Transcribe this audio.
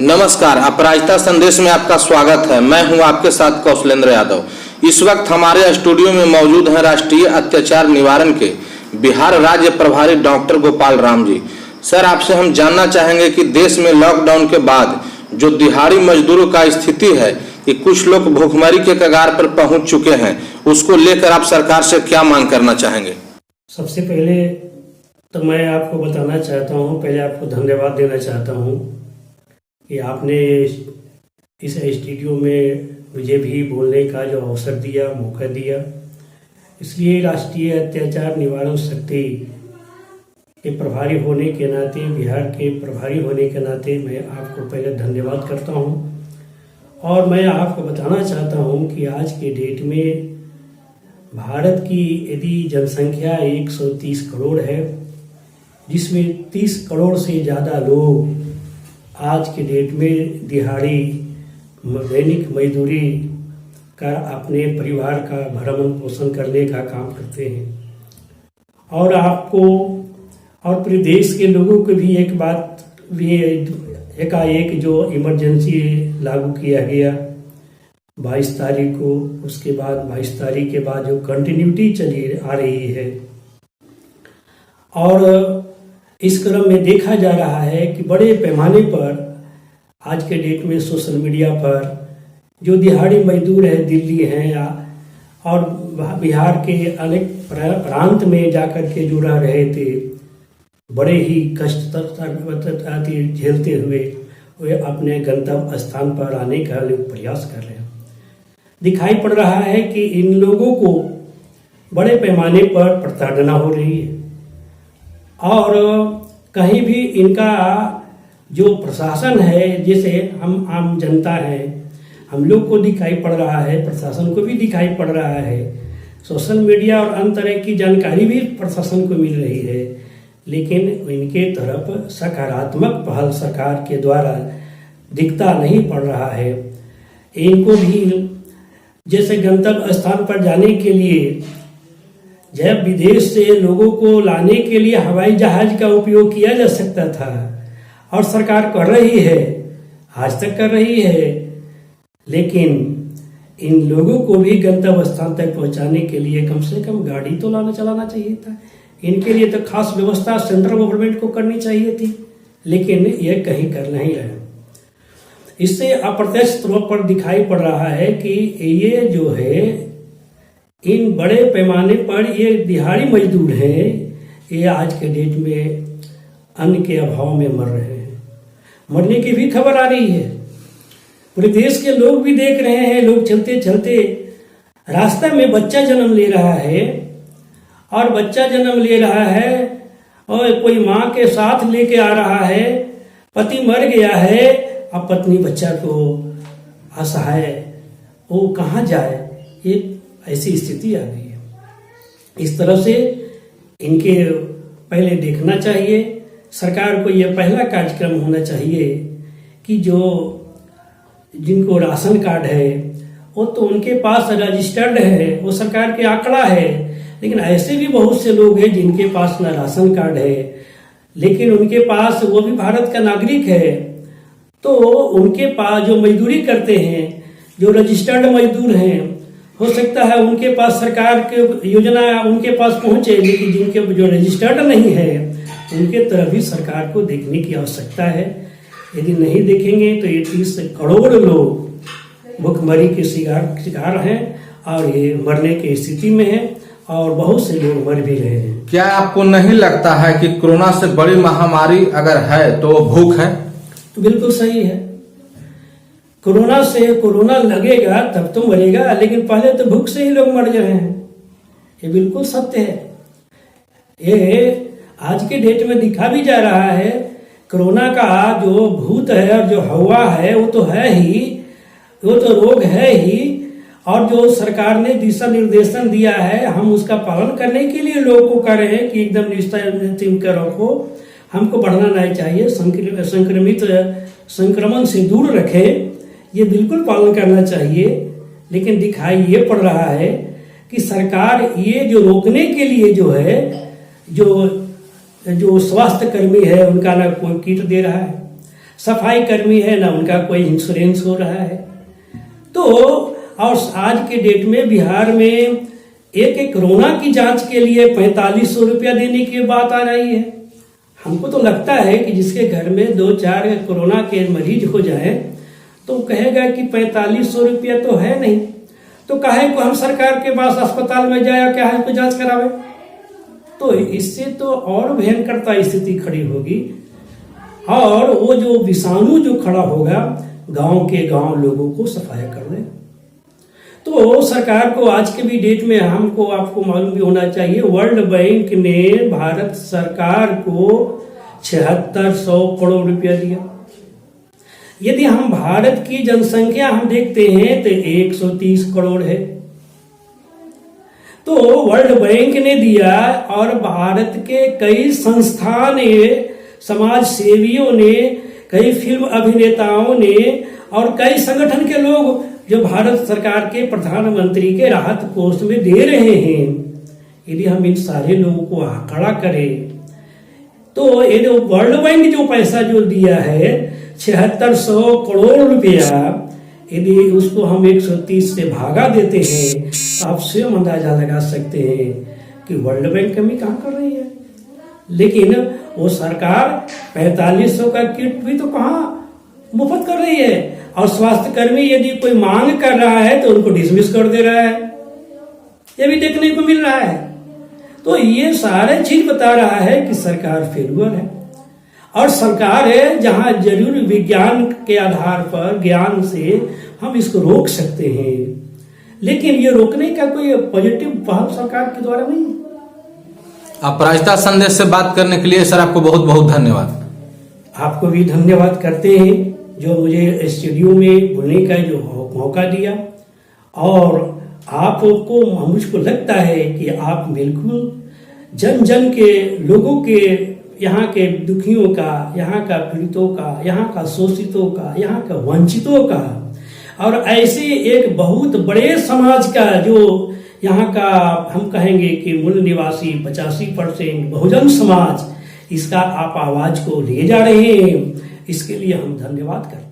नमस्कार, अपराजिता संदेश में आपका स्वागत है। मैं हूं आपके साथ कौशलेंद्र यादव। इस वक्त हमारे स्टूडियो में मौजूद हैं राष्ट्रीय अत्याचार निवारण के बिहार राज्य प्रभारी डॉक्टर गोपाल राम जी। सर, आपसे हम जानना चाहेंगे कि देश में लॉकडाउन के बाद जो दिहाड़ी मजदूरों का स्थिति है कि कुछ लोग भूखमरी के कगार पर पहुंच चुके हैं, उसको लेकर आप सरकार से क्या मांग करना चाहेंगे? सबसे पहले तो मैं आपको बताना चाहता हूँ, पहले आपको धन्यवाद देना चाहता हूँ कि आपने इस स्टूडियो में मुझे भी बोलने का जो अवसर दिया, मौका दिया। इसलिए राष्ट्रीय अत्याचार निवारण शक्ति के प्रभारी होने के नाते, बिहार के प्रभारी होने के नाते मैं आपको पहले धन्यवाद करता हूँ। और मैं आपको बताना चाहता हूँ कि आज के डेट में भारत की यदि जनसंख्या 130 करोड़ है, जिसमें 30 करोड़ से ज़्यादा लोग आज के डेट में दिहाड़ी दैनिक मजदूरी कर अपने परिवार का भरण पोषण करने का काम करते हैं। और आपको और पूरे देश के लोगों को भी एक बात भी एकाएक जो इमरजेंसी लागू किया गया 22 तारीख को, उसके बाद 22 तारीख के बाद जो कंटिन्यूटी चली आ रही है, और इस क्रम में देखा जा रहा है कि बड़े पैमाने पर आज के डेट में सोशल मीडिया पर जो दिहाड़ी मजदूर है, दिल्ली हैं और बिहार के अनेक प्रांत में जाकर के जो रह रहे थे, बड़े ही कष्ट झेलते हुए वे अपने गंतव्य स्थान पर आने का प्रयास कर रहे हैं। दिखाई पड़ रहा है कि इन लोगों को बड़े पैमाने पर प्रताड़ना हो रही है और कहीं भी इनका जो प्रशासन है, जैसे हम आम जनता है, हम लोग को दिखाई पड़ रहा है, प्रशासन को भी दिखाई पड़ रहा है, सोशल मीडिया और अन्य तरह की जानकारी भी प्रशासन को मिल रही है, लेकिन इनके तरफ सकारात्मक पहल सरकार के द्वारा दिखता नहीं पड़ रहा है। इनको भी जैसे गंतव्य स्थान पर जाने के लिए जब विदेश से लोगों को लाने के लिए हवाई जहाज का उपयोग किया जा सकता था, और सरकार कर रही है, आज तक कर रही है, लेकिन इन लोगों को भी गंतव्य स्थान तक पहुंचाने के लिए कम से कम गाड़ी तो चलाना चाहिए था। इनके लिए तो खास व्यवस्था सेंट्रल गवर्नमेंट को करनी चाहिए थी, लेकिन ये कहीं कर नहीं रहे। इससे अप्रत्यक्ष तौर पर दिखाई पड़ रहा है कि ये जो है, इन बड़े पैमाने पर ये दिहाड़ी मजदूर हैं, ये आज के डेट में अन्न के अभाव में मर रहे हैं। मरने की भी खबर आ रही है, पूरे देश के लोग भी देख रहे हैं। लोग चलते चलते रास्ते में बच्चा जन्म ले रहा है, और बच्चा जन्म ले रहा है और कोई माँ के साथ लेके आ रहा है, पति मर गया है, अब पत्नी बच्चा को असहाय, वो कहाँ जाए, ये ऐसी स्थिति आ गई है। इस तरह से इनके पहले देखना चाहिए, सरकार को यह पहला कार्यक्रम होना चाहिए कि जो जिनको राशन कार्ड है वो तो उनके पास रजिस्टर्ड है, वो सरकार के आंकड़ा है, लेकिन ऐसे भी बहुत से लोग हैं जिनके पास ना राशन कार्ड है, लेकिन उनके पास वो भी भारत का नागरिक है, तो उनके पास जो मजदूरी करते हैं, जो रजिस्टर्ड मजदूर हैं, हो सकता है उनके पास सरकार के योजना उनके पास पहुंचे, लेकिन जिनके जो रजिस्टर्ड नहीं है उनके तरफ भी सरकार को देखने की आवश्यकता है। यदि नहीं देखेंगे तो ये 30 करोड़ लोग भूखमरी के शिकार हैं और ये मरने की स्थिति में है, और बहुत से लोग मर भी रहे हैं। क्या आपको नहीं लगता है कि कोरोना से बड़ी महामारी अगर है तो भूख है? तो बिल्कुल सही है। कोरोना लगेगा तब तो मरेगा, लेकिन पहले तो भूख से ही लोग मर रहे हैं, ये बिल्कुल सत्य है। ये आज के डेट में दिखा भी जा रहा है। कोरोना का जो भूत है और जो हवा है वो तो है ही, वो तो रोग है ही, और जो सरकार ने दिशा निर्देशन दिया है, हम उसका पालन करने के लिए लोगों को कह रहे हैं कि एकदम निश्चित रखो, हमको बढ़ना नहीं चाहिए, संक्रमण से दूर रखें, ये बिल्कुल पालन करना चाहिए। लेकिन दिखाई ये पड़ रहा है कि सरकार ये जो रोकने के लिए जो है, जो स्वास्थ्य कर्मी है उनका ना कोई किट दे रहा है, सफाई कर्मी है ना उनका कोई इंश्योरेंस हो रहा है। तो और आज के डेट में बिहार में एक कोरोना की जांच के लिए 4500 रुपया देने की बात आ रही है। हमको तो लगता है कि जिसके घर में 2-4 कोरोना के मरीज हो जाए तो कहेगा कि 4500 रुपया तो है नहीं, तो काहे को हम सरकार के पास अस्पताल में जाए, क्या है को जांच करावे। तो इससे तो और भयंकरता स्थिति खड़ी होगी और वो जो विषाणु जो खड़ा होगा गांव के गांव लोगों को सफाया कर दे। तो सरकार को आज के भी डेट में हमको आपको मालूम भी होना चाहिए, वर्ल्ड बैंक ने भारत सरकार को 7600 करोड़ रुपया दिया। यदि हम भारत की जनसंख्या हम देखते हैं तो 130 करोड़ है, तो वर्ल्ड बैंक ने दिया और भारत के कई संस्थान ने, समाज सेवियों ने, कई फिल्म अभिनेताओं ने और कई संगठन के लोग जो भारत सरकार के प्रधानमंत्री के राहत कोष में दे रहे हैं, यदि हम इन सारे लोगों को आंकड़ा करें तो ये जो वर्ल्ड बैंक जो पैसा जो दिया है 7600 करोड़ रुपया, यदि उसको हम 130 से भागा देते हैं तो आप स्वयं अंदाजा लगा सकते हैं कि वर्ल्ड बैंक कमी कहाँ कर रही है। लेकिन वो सरकार 4500 का किट भी तो कहाँ मुफ्त कर रही है, और स्वास्थ्य कर्मी यदि कोई मांग कर रहा है तो उनको डिसमिस कर दे रहा है, ये भी देखने को मिल रहा है। तो ये सारे चीज बता रहा है कि सरकार फेलुअर है, और सरकार है जहां जरूर विज्ञान के आधार पर ज्ञान से हम इसको रोक सकते हैं, लेकिन ये रोकने का कोई पॉजिटिव पहल सरकार के द्वारा नहीं है। अपराजिता संदेश से बात करने के लिए सर आपको बहुत बहुत धन्यवाद। आपको भी धन्यवाद करते हैं जो मुझे स्टूडियो में बोलने का जो मौका दिया, और आपको मुझको लगता है कि आप बिल्कुल जन जन के लोगों के, यहाँ के दुखियों का, यहाँ का पीड़ितों का, यहाँ का शोषितों का, यहाँ का वंचितों का, और ऐसे एक बहुत बड़े समाज का जो यहाँ का हम कहेंगे कि मूल निवासी 85% बहुजन समाज, इसका आप आवाज को ले जा रहे हैं, इसके लिए हम धन्यवाद करते हैं।